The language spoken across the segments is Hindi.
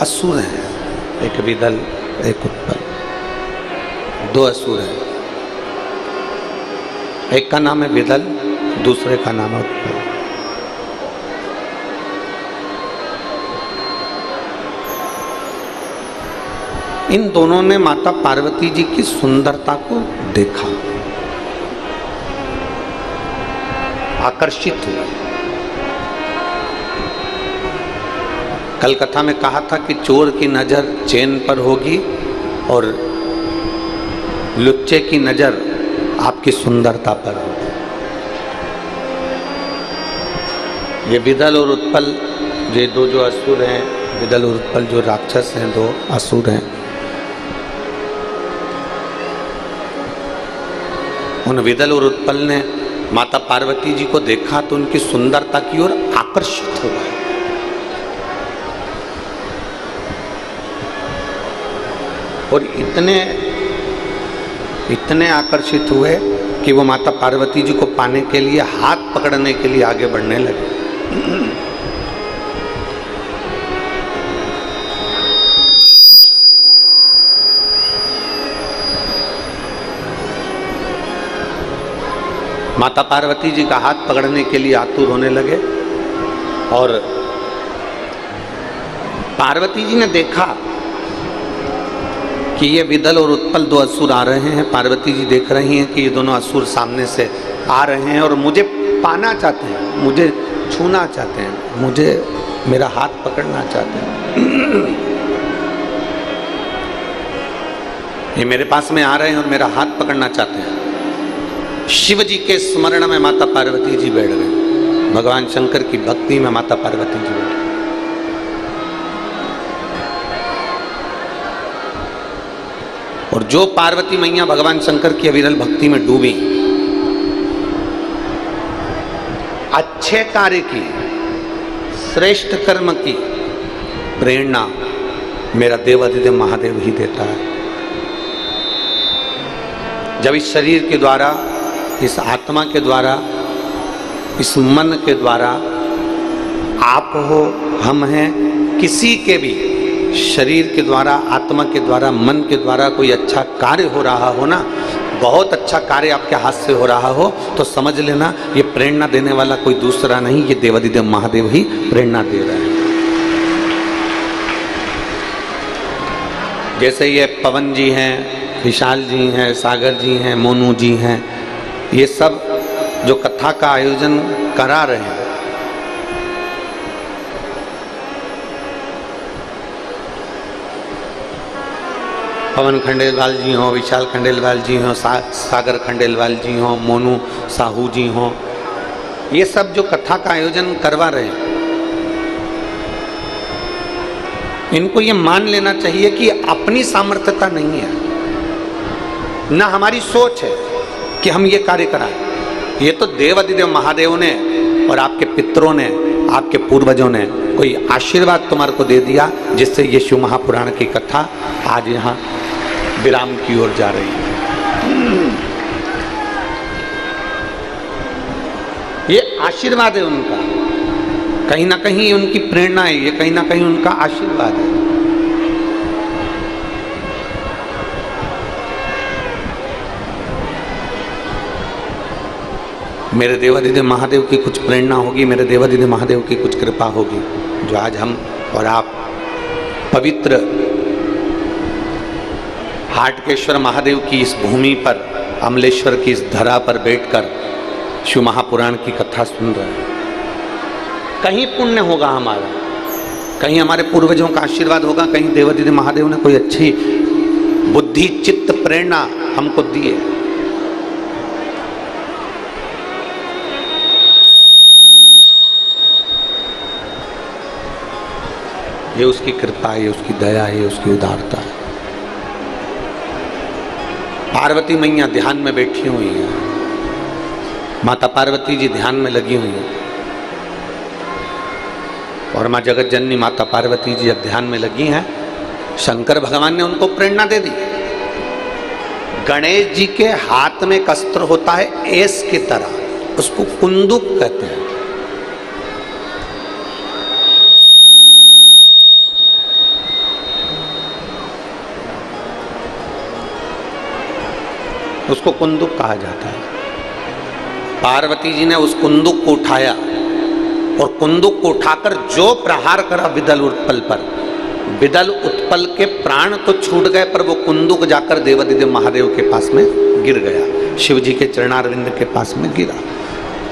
असुर हैं, एक विदल एक उत्पल, दो असुर हैं। एक का नाम है विदल, दूसरे का नाम है उत्पल। इन दोनों ने माता पार्वती जी की सुंदरता को देखा, आकर्षित हुआ। कल कथा में कहा था कि चोर की नजर चेन पर होगी और लुच्चे की नजर आपकी सुंदरता पर होगी। ये विदल और उत्पल, ये दो जो असुर हैं, विदल और उत्पल जो राक्षस हैं, दो असुर हैं, उन विदल और उत्पल ने माता पार्वती जी को देखा तो उनकी सुंदरता की ओर आकर्षित हो गए। और इतने आकर्षित हुए कि वो माता पार्वती जी को पाने के लिए हाथ पकड़ने के लिए आगे बढ़ने लगे। माता पार्वती जी का हाथ पकड़ने के लिए आतुर होने लगे और पार्वती जी ने देखा कि ये विदल और उत्पल दो असुर आ रहे हैं। पार्वती जी देख रही हैं कि ये दोनों असुर सामने से आ रहे हैं और मुझे पाना चाहते हैं, मुझे छूना चाहते हैं, मुझे मेरा हाथ पकड़ना चाहते हैं। ये मेरे पास में आ रहे हैं और मेरा हाथ पकड़ना चाहते हैं। शिव जी के स्मरण में माता पार्वती जी बैठ गए, भगवान शंकर की भक्ति में माता पार्वती जी बैठ गए। और जो पार्वती मैया भगवान शंकर की अविरल भक्ति में डूबी, अच्छे कार्य की, श्रेष्ठ कर्म की प्रेरणा मेरा देवाधिदेव महादेव ही देता है। जब इस शरीर के द्वारा, इस आत्मा के द्वारा, इस मन के द्वारा, आप हो, हम हैं, किसी के भी शरीर के द्वारा, आत्मा के द्वारा, मन के द्वारा कोई अच्छा कार्य हो रहा हो ना, बहुत अच्छा कार्य आपके हाथ से हो रहा हो, तो समझ लेना ये प्रेरणा देने वाला कोई दूसरा नहीं, ये देवाधिदेव महादेव ही प्रेरणा दे रहे हैं। जैसे ये पवन जी हैं, विशाल जी हैं, सागर जी हैं, मोनू जी हैं, ये सब जो कथा का आयोजन करा रहे हैं, पवन खंडेलवाल जी हों, विशाल खंडेलवाल जी हों, सागर खंडेलवाल जी हों, मोनू साहू जी हों, ये सब जो कथा का आयोजन करवा रहे हैं, इनको ये मान लेना चाहिए कि अपनी सामर्थ्यता नहीं है, ना हमारी सोच है कि हम ये कार्य कराएं। ये तो देवाधिदेव महादेव ने और आपके पितरों ने, आपके पूर्वजों ने कोई आशीर्वाद तुम्हारे को दे दिया, जिससे ये शिव महापुराण की कथा आज यहाँ विराम की ओर जा रही है। ये आशीर्वाद है उनका, कहीं ना कहीं उनकी प्रेरणा है, ये कहीं ना कहीं उनका आशीर्वाद है। मेरे देवाधिदेव महादेव की कुछ प्रेरणा होगी, मेरे देवाधिदेव महादेव की कुछ कृपा होगी, जो आज हम और आप पवित्र हाटकेश्वर महादेव की इस भूमि पर, अमलेश्वर की इस धरा पर बैठकर शिव महापुराण की कथा सुन रहे हैं। कहीं पुण्य होगा हमारा, कहीं हमारे पूर्वजों का आशीर्वाद होगा, कहीं देवाधिदेव महादेव ने कोई अच्छी बुद्धि, चित्त, प्रेरणा हमको दी है। ये उसकी कृपा है, उसकी दया है, उसकी उदारता है। पार्वती मैया ध्यान में बैठी हुई है, माता पार्वती जी ध्यान में लगी हुई है, और माँ जगत जननी माता पार्वती जी जब ध्यान में लगी हैं, शंकर भगवान ने उनको प्रेरणा दे दी। गणेश जी के हाथ में एक अस्त्र होता है एस की तरह, उसको कुंदुक कहते हैं। उसको कुंदुक कहा जाता है। पार्वती जी ने उस कुंदुक को उठाया और कुंदुक को उठाकर जो प्रहार करा विदल उत्पल पर, विदल उत्पल के प्राण तो छूट गए पर वो कुंदुक जाकर देवादिदेव महादेव के पास में गिर गया, शिव जी के चरणारविंद के पास में गिरा।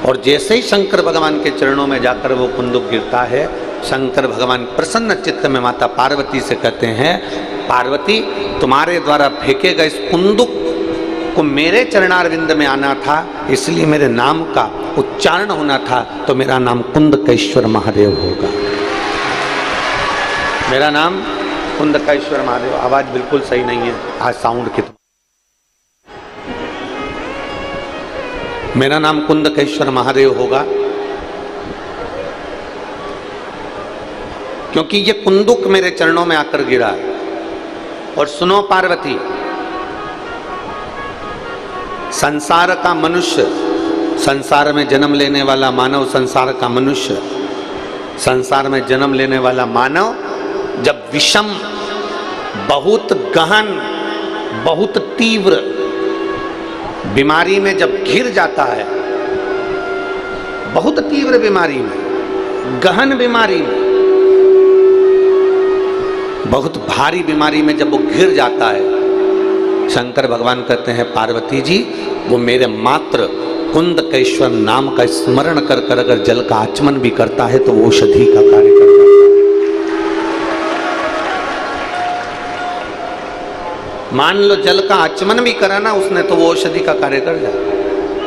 और जैसे ही शंकर भगवान के चरणों में जाकर वो कुंदुक गिरता है, शंकर भगवान प्रसन्न चित्त में माता पार्वती से कहते हैं, पार्वती तुम्हारे द्वारा फेंके गए इस कुंदुक को मेरे चरणारविंद में आना था, इसलिए मेरे नाम का उच्चारण होना था, तो मेरा नाम कुंदकेश्वर महादेव होगा। मेरा नाम कुंदकेश्वर महादेव। आवाज बिल्कुल सही नहीं है आज साउंड की। मेरा नाम कुंदकेश्वर महादेव होगा क्योंकि ये कुंदुक मेरे चरणों में आकर गिरा। और सुनो पार्वती, संसार का मनुष्य, संसार में जन्म लेने वाला मानव, संसार का मनुष्य, संसार में जन्म लेने वाला मानव जब विषम, बहुत गहन, बहुत तीव्र बीमारी में जब घिर जाता है, बहुत तीव्र बीमारी में, गहन बीमारी में, बहुत भारी बीमारी में जब वो घिर जाता है, शंकर भगवान कहते हैं पार्वती जी वो मेरे मात्र कुंदकेश्वर नाम का स्मरण कर कर अगर जल का आचमन भी करता है तो वो औषधि का कार्य कर जाता है। मान लो जल का आचमन भी करा ना उसने तो वो औषधि का कार्य कर जाता है।